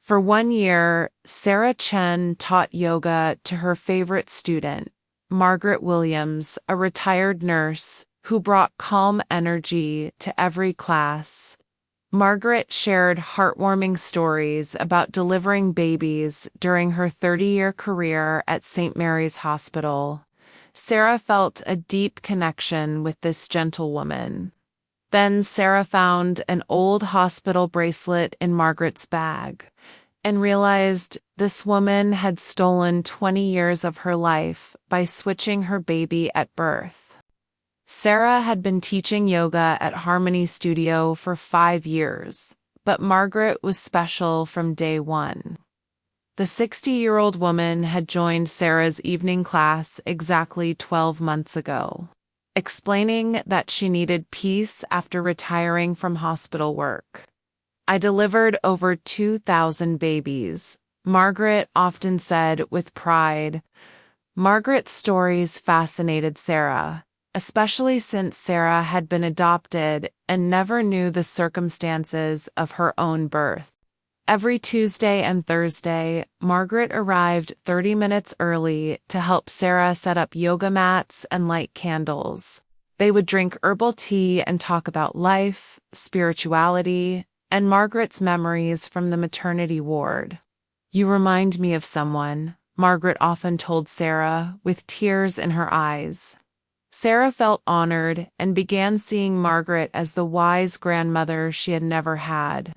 For 1 year, Sarah Chen taught yoga to her favorite student, Margaret Williams, a retired nurse who brought calm energy to every class. Margaret shared heartwarming stories about delivering babies during her 30-year career at St. Mary's Hospital. Sarah felt a deep connection with this gentle woman. Then Sarah found an old hospital bracelet in Margaret's bag and realized this woman had stolen 20 years of her life by switching her baby at birth. Sarah had been teaching yoga at Harmony Studio for 5 years, but Margaret was special from day one. The 60-year-old woman had joined Sarah's evening class exactly 12 months ago, explaining that she needed peace after retiring from hospital work. "I delivered over 2,000 babies," Margaret often said with pride. Margaret's stories fascinated Sarah, especially since Sarah had been adopted and never knew the circumstances of her own birth. Every Tuesday and Thursday, Margaret arrived 30 minutes early to help Sarah set up yoga mats and light candles. They would drink herbal tea and talk about life, spirituality, and Margaret's memories from the maternity ward. "You remind me of someone," Margaret often told Sarah, with tears in her eyes. Sarah felt honored and began seeing Margaret as the wise grandmother she had never had.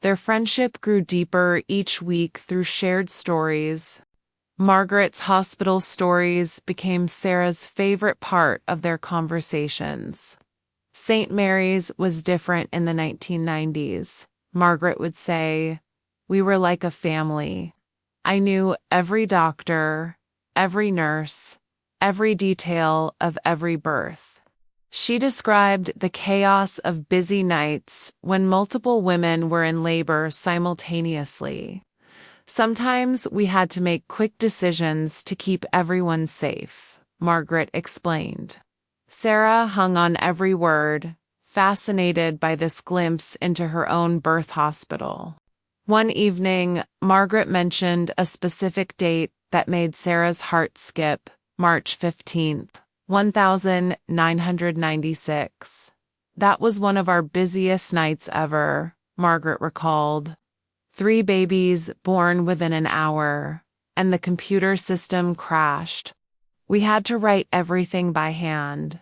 Their friendship grew deeper each week through shared stories. Margaret's hospital stories became Sarah's favorite part of their conversations. St. Mary's was different in the 1990s. Margaret would say, "We were like a family. I knew every doctor, every nurse, every detail of every birth." She described the chaos of busy nights when multiple women were in labor simultaneously. "Sometimes we had to make quick decisions to keep everyone safe," Margaret explained. Sarah hung on every word, fascinated by this glimpse into her own birth hospital. One evening, Margaret mentioned a specific date that made Sarah's heart skip: March 15th. 1996. "That was one of our busiest nights ever," Margaret recalled. 3 babies born within an hour, and the computer system crashed. We had to write everything by hand.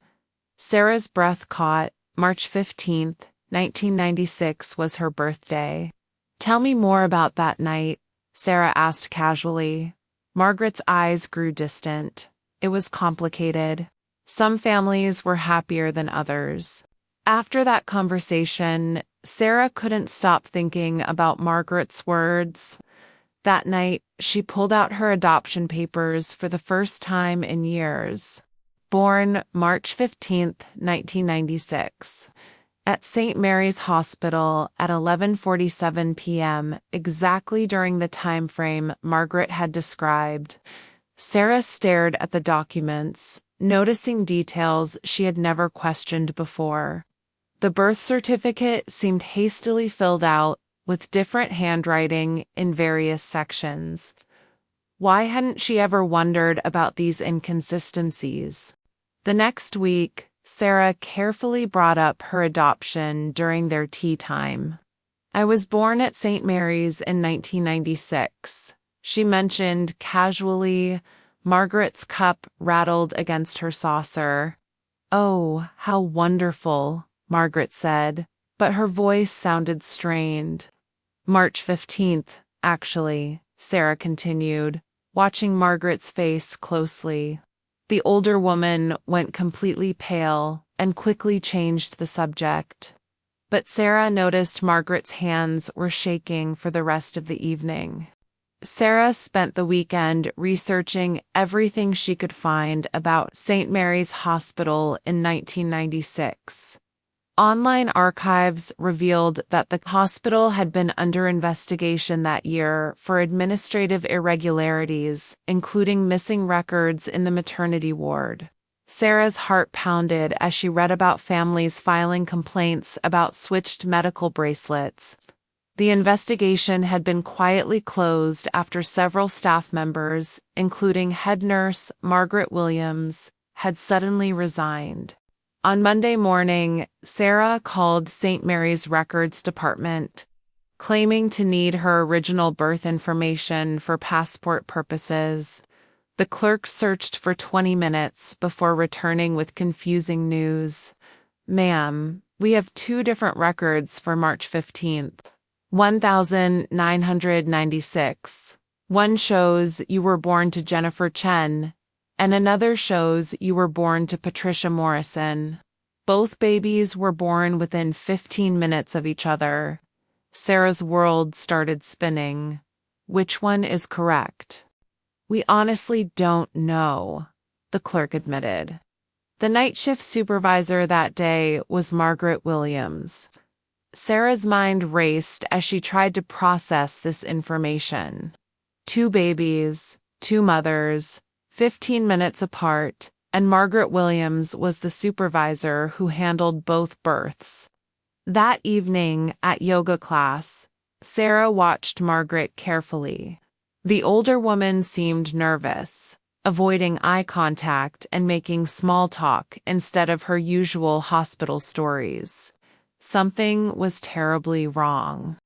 Sarah's breath caught. March 15th, 1996 was her birthday. "Tell me more about that night," Sarah asked casually. Margaret's eyes grew distant. It was complicated. Some families were happier than others. After that conversation, Sarah couldn't stop thinking about Margaret's words. That night, she pulled out her adoption papers for the first time in years. Born March 15th, 1996. At St. Mary's Hospital at 11:47 p.m., exactly during the time frame Margaret had described. Sarah stared at the documents, noticing details she had never questioned before. The birth certificate seemed hastily filled out, with different handwriting in various sections. Why hadn't she ever wondered about these inconsistencies? The next week, Sarah carefully brought up her adoption during their tea time. "I was born at St. Mary's in 1996. She mentioned casually. Margaret's cup rattled against her saucer. "Oh, how wonderful," Margaret said, but her voice sounded strained. "March 15th, actually," Sarah continued, watching Margaret's face closely. The older woman went completely pale and quickly changed the subject. But Sarah noticed Margaret's hands were shaking for the rest of the evening. Sarah spent the weekend researching everything she could find about St. Mary's Hospital in 1996. Online archives revealed that the hospital had been under investigation that year for administrative irregularities, including missing records in the maternity ward. Sarah's heart pounded as she read about families filing complaints about switched medical bracelets. The investigation had been quietly closed after several staff members, including head nurse Margaret Williams, had suddenly resigned. On Monday morning, Sarah called St. Mary's Records Department, claiming to need her original birth information for passport purposes. The clerk searched for 20 minutes before returning with confusing news. "Ma'am, we have two different records for March 15th. 1996. One shows you were born to Jennifer Chen, and another shows you were born to Patricia Morrison. Both babies were born within 15 minutes of each other." Sarah's world started spinning. "Which one is correct?" "We honestly don't know," the clerk admitted. The night shift supervisor that day was Margaret Williams. Sarah's mind raced as she tried to process this information. Two babies, two mothers, 15 minutes apart, and Margaret Williams was the supervisor who handled both births. That evening at yoga class, Sarah watched Margaret carefully. The older woman seemed nervous, avoiding eye contact and making small talk instead of her usual hospital stories. Something was terribly wrong.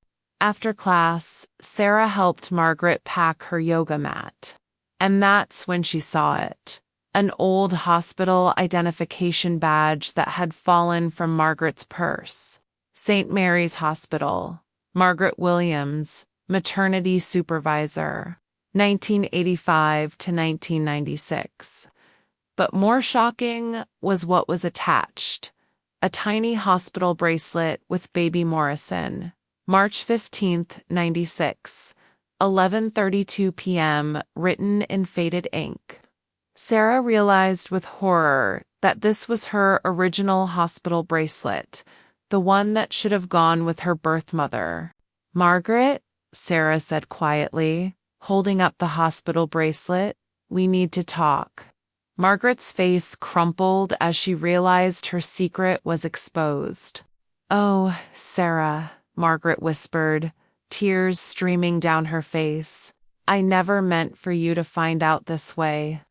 After class, Sarah helped Margaret pack her yoga mat. And that's when she saw it. An old hospital identification badge that had fallen from Margaret's purse. St. Mary's Hospital. Margaret Williams, maternity supervisor. 1985 to 1996. But more shocking was what was attached. A tiny hospital bracelet with baby Morrison. March 15th, 96. 11:32 p.m., written in faded ink. Sarah realized with horror that this was her original hospital bracelet, the one that should have gone with her birth mother. "Margaret," Sarah said quietly, holding up the hospital bracelet, "we need to talk." Margaret's face crumpled as she realized her secret was exposed. "Oh, Sarah," Margaret whispered, tears streaming down her face. "I never meant for you to find out this way."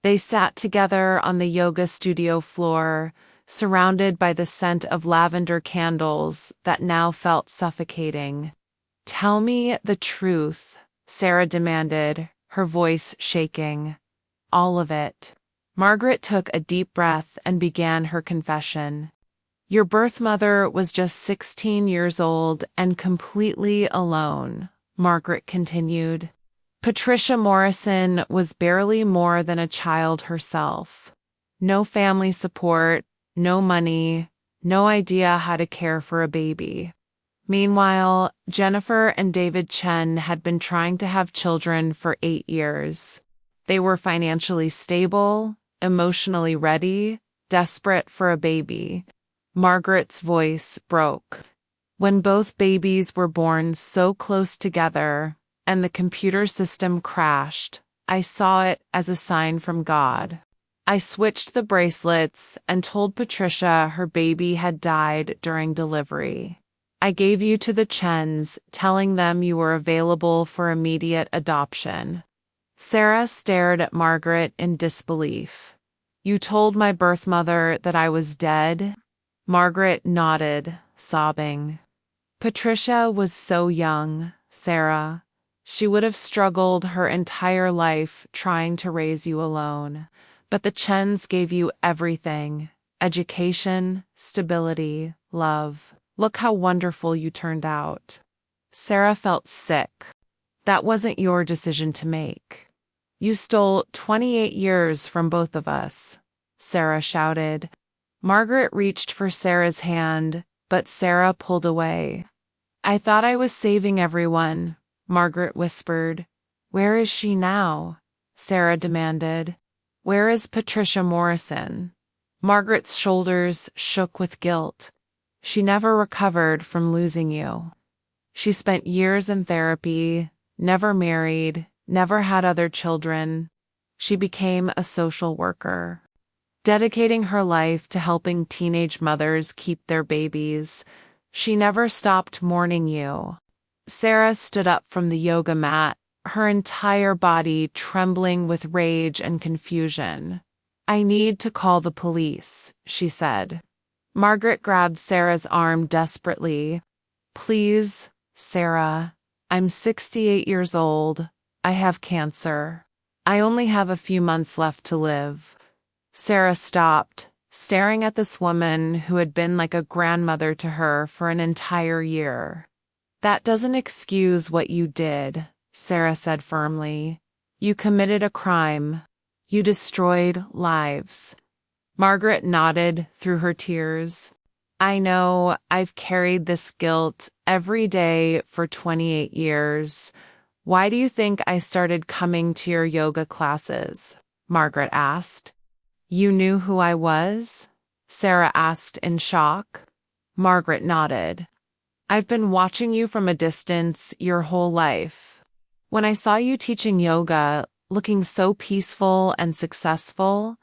They sat together on the yoga studio floor, surrounded by the scent of lavender candles that now felt suffocating. "Tell me the truth," Sarah demanded, her voice shaking. "All of it." Margaret took a deep breath and began her confession. "Your birth mother was just 16 years old and completely alone," Margaret continued. "Patricia Morrison was barely more than a child herself. No family support, no money, no idea how to care for a baby. Meanwhile, Jennifer and David Chen had been trying to have children for 8 years. They were financially stable, emotionally ready, desperate for a baby." Margaret's voice broke. "When both babies were born so close together and the computer system crashed, I saw it as a sign from God. I switched the bracelets and told Patricia her baby had died during delivery. I gave you to the Chens, telling them you were available for immediate adoption." Sarah stared at Margaret in disbelief. "You told my birth mother that I was dead?" Margaret nodded, sobbing. "Patricia was so young, Sarah. She would have struggled her entire life trying to raise you alone. But the Chens gave you everything: education, stability, love. Look how wonderful you turned out." Sarah felt sick. "That wasn't your decision to make. You stole 28 years from both of us," Sarah shouted. Margaret reached for Sarah's hand, but Sarah pulled away. "I thought I was saving everyone," Margaret whispered. "Where is she now?" Sarah demanded. "Where is Patricia Morrison?" Margaret's shoulders shook with guilt. "She never recovered from losing you. She spent years in therapy, never married, never had other children. She became a social worker, dedicating her life to helping teenage mothers keep their babies. She never stopped mourning you." Sarah stood up from the yoga mat, her entire body trembling with rage and confusion. "I need to call the police," she said. Margaret grabbed Sarah's arm desperately. "Please, Sarah. I'm 68 years old. I have cancer. I only have a few months left to live." Sarah stopped, staring at this woman who had been like a grandmother to her for an entire year. "That doesn't excuse what you did," Sarah said firmly. "You committed a crime. You destroyed lives." Margaret nodded through her tears. "I know. I've carried this guilt every day for 28 years. Why do you think I started coming to your yoga classes?" Margaret asked. "You knew who I was?" Sarah asked in shock. Margaret nodded. "I've been watching you from a distance your whole life. When I saw you teaching yoga, looking so peaceful and successful,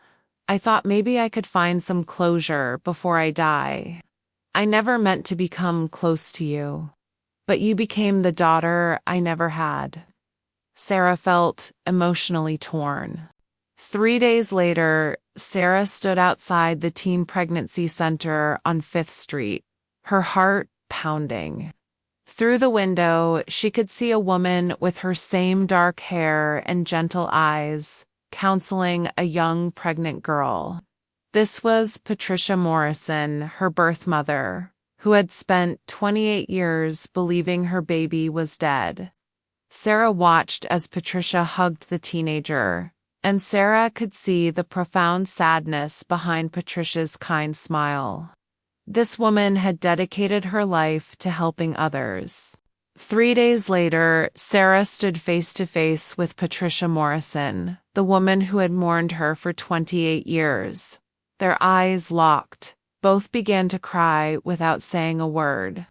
I thought maybe I could find some closure before I die. I never meant to become close to you, but you became the daughter I never had." Sarah felt emotionally torn. 3 days later, Sarah stood outside the Teen Pregnancy Center on 5th Street, her heart pounding. Through the window, she could see a woman with her same dark hair and gentle eyes, counseling a young pregnant girl. This was Patricia Morrison, her birth mother, who had spent 28 years believing her baby was dead. Sarah watched as Patricia hugged the teenager, and Sarah could see the profound sadness behind Patricia's kind smile. This woman had dedicated her life to helping others. 3 days later, Sarah stood face to face with Patricia Morrison, the woman who had mourned her for 28 years. Their eyes locked. Both began to cry without saying a word.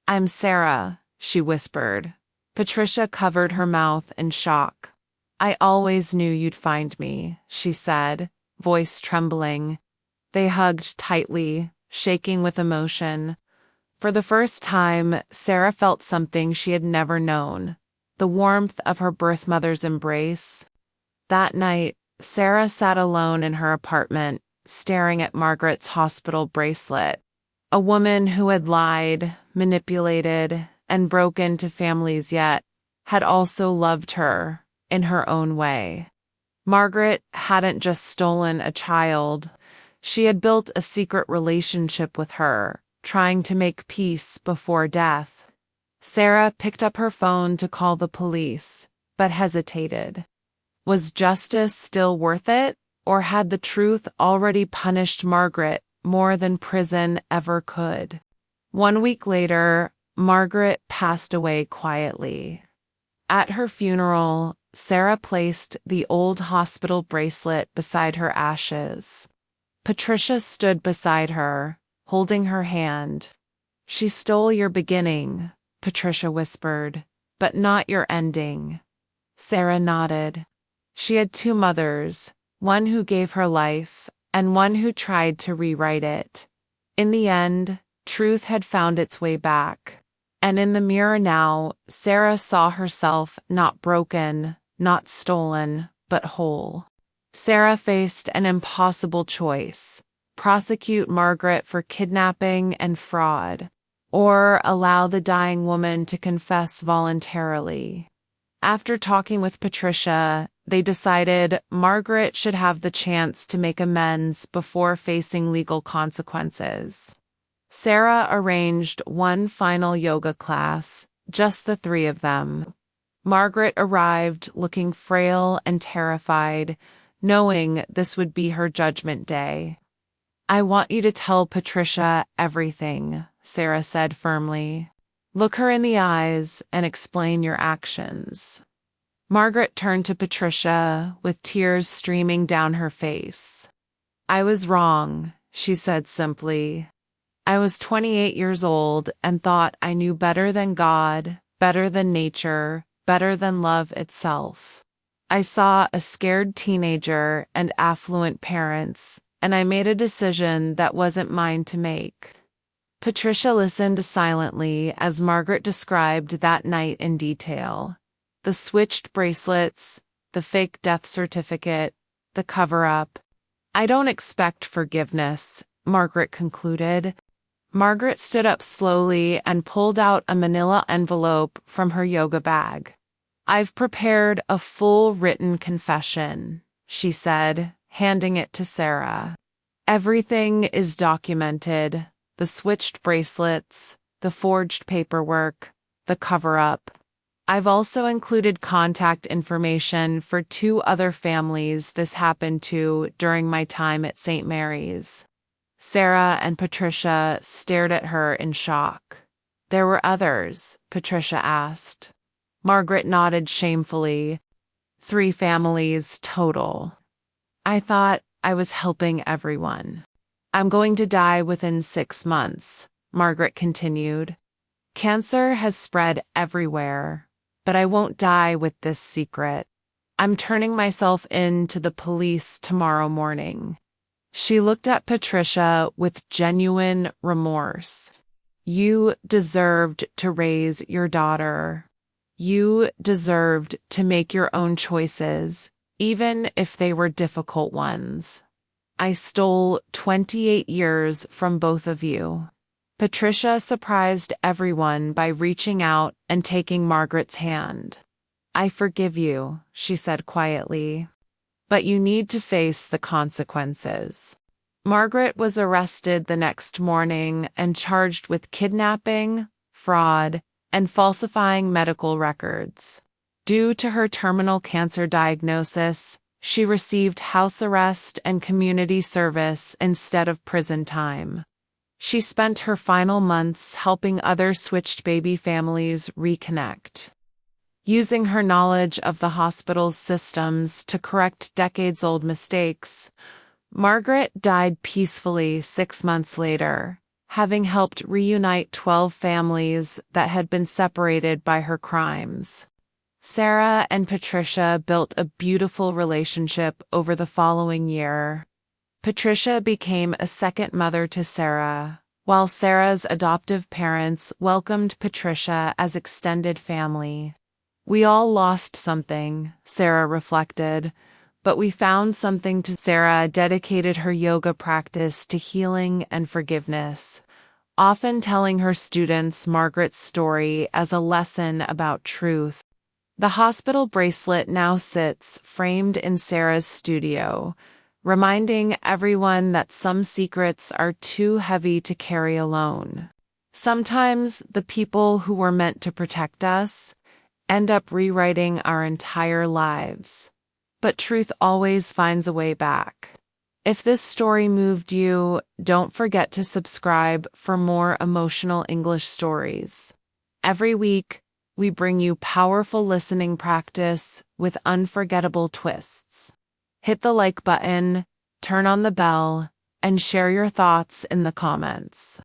"I'm Sarah," she whispered. Patricia covered her mouth in shock. "I always knew you'd find me," she said, voice trembling. They hugged tightly, shaking with emotion. For the first time, Sarah felt something she had never known, the warmth of her birth mother's embrace. That night, Sarah sat alone in her apartment, staring at Margaret's hospital bracelet. A woman who had lied, manipulated, and broken into families yet had also loved her in her own way. Margaret hadn't just stolen a child. She had built a secret relationship with her, trying to make peace before death. Sarah picked up her phone to call the police, but hesitated. Was justice still worth it, or had the truth already punished Margaret more than prison ever could? 1 week later, Margaret passed away quietly. At her funeral, Sarah placed the old hospital bracelet beside her ashes. Patricia stood beside her, holding her hand. "She stole your beginning," Patricia whispered, "but not your ending." Sarah nodded. She had 2 mothers, one who gave her life, and one who tried to rewrite it. In the end, truth had found its way back. And in the mirror now, Sarah saw herself not broken, not stolen, but whole. Sarah faced an impossible choice: prosecute Margaret for kidnapping and fraud, or allow the dying woman to confess voluntarily. After talking with Patricia, they decided Margaret should have the chance to make amends before facing legal consequences. Sarah arranged one final yoga class, just the 3 of them. Margaret arrived looking frail and terrified, knowing this would be her judgment day. "I want you to tell Patricia everything," Sarah said firmly. "Look her in the eyes and explain your actions." Margaret turned to Patricia with tears streaming down her face. "I was wrong," she said simply. "I was 28 years old and thought I knew better than God, better than nature, better than love itself. I saw a scared teenager and affluent parents, and I made a decision that wasn't mine to make." Patricia listened silently as Margaret described that night in detail. The switched bracelets, the fake death certificate, the cover-up. "I don't expect forgiveness," Margaret concluded. Margaret stood up slowly and pulled out a manila envelope from her yoga bag. "I've prepared a full written confession," she said, handing it to Sarah. "Everything is documented: the switched bracelets, the forged paperwork, the cover-up. I've also included contact information for 2 other families this happened to during my time at St. Mary's." Sarah and Patricia stared at her in shock. "There were others?" Patricia asked. Margaret nodded shamefully. 3 families total. "I thought I was helping everyone." "I'm going to die within 6 months," Margaret continued. "Cancer has spread everywhere, but I won't die with this secret. I'm turning myself in to the police tomorrow morning." She looked at Patricia with genuine remorse. "You deserved to raise your daughter. You deserved to make your own choices, even if they were difficult ones. I stole 28 years from both of you." Patricia surprised everyone by reaching out and taking Margaret's hand. "I forgive you," she said quietly, "but you need to face the consequences." Margaret was arrested the next morning and charged with kidnapping, fraud, and falsifying medical records. Due to her terminal cancer diagnosis, she received house arrest and community service instead of prison time. She spent her final months helping other switched baby families reconnect. Using her knowledge of the hospital's systems to correct decades-old mistakes, Margaret died peacefully 6 months later, having helped reunite 12 families that had been separated by her crimes. Sarah and Patricia built a beautiful relationship over the following year. Patricia became a second mother to Sarah, while Sarah's adoptive parents welcomed Patricia as extended family. "We all lost something," Sarah reflected, "but we found something too." Sarah dedicated her yoga practice to healing and forgiveness, often telling her students Margaret's story as a lesson about truth. The hospital bracelet now sits framed in Sarah's studio, reminding everyone that some secrets are too heavy to carry alone. Sometimes the people who were meant to protect us end up rewriting our entire lives. But truth always finds a way back. If this story moved you, don't forget to subscribe for more emotional English stories. Every week, we bring you powerful listening practice with unforgettable twists. Hit the like button, turn on the bell, and share your thoughts in the comments.